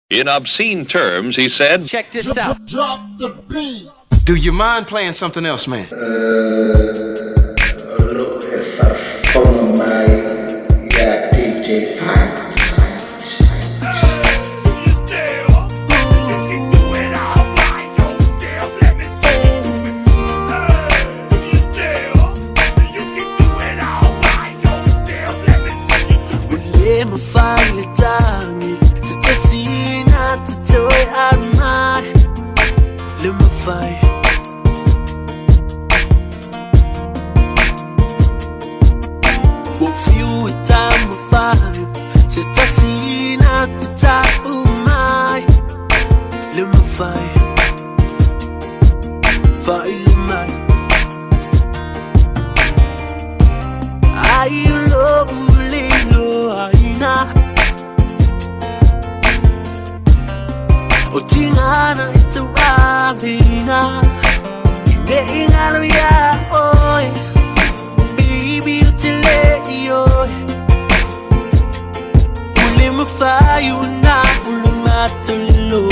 In obscene terms, he said, check this out. Drop the beat. Do you mind playing something else, man? Look, if I follow my DJ Faitz. Otingana ito abina Hindi ingalo ya oy Baby utile yoy Uli mafayo na uli matulo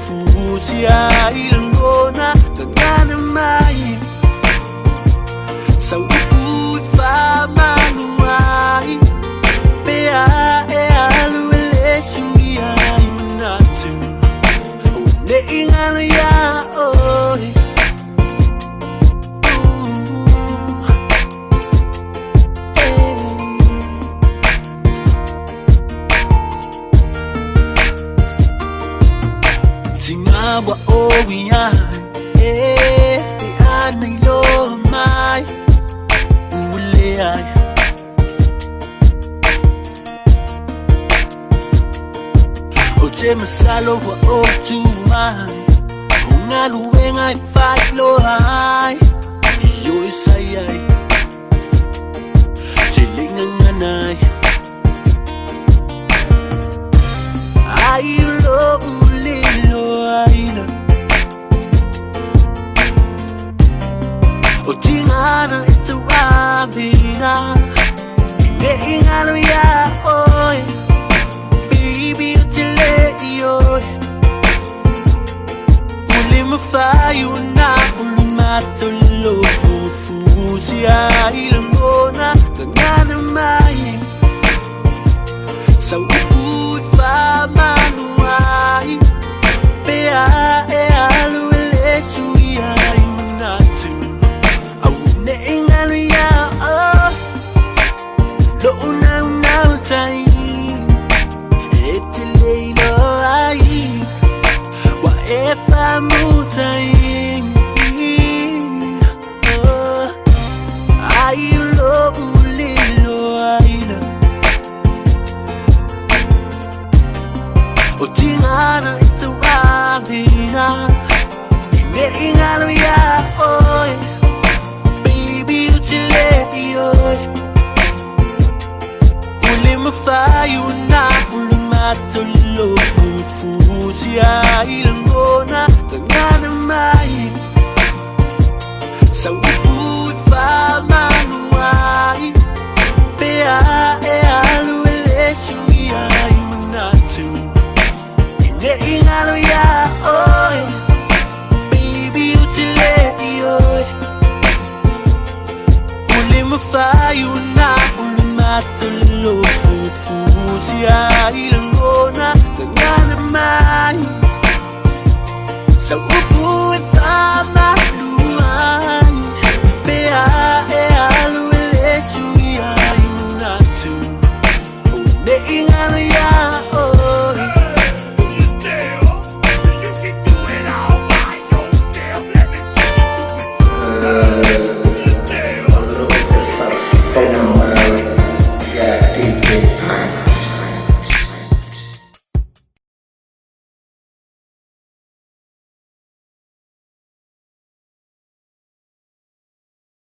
Fusiya ilangona Kangana mai Sa ukut fa manuai Pea aluele suya inatu Ingano ya oy Tingawa owiyan Iyan ng lomay Uli ay Ote masalo wa otumay Ungaluwe ngay fight lo hay Iyo isayay Tiling ang anay Ayulo ulilo ayna Otingana ito abina Hindi ingalo ya oy Baby utile yoy Uli mafayo na uli matulo Fusiya ilangona Kangana mai Sa ukut fa manuai Pea aluele suya inatu Awune ingalo ya oh Lo una tayo If I'm mutating Ayulo ulilo ayna Otingana ito abina Hindi ingalo ya oy Baby utile yoy Uli mafayo na uli matulo Fusiya ilangona Kangana mai Sa ukut fa manuai Pea aluele suya inatu Hindi ingalo ya oy Baby utile yoy Uli mafayo na uli matulo Fusiya ilangona Kangana mai Sa ukut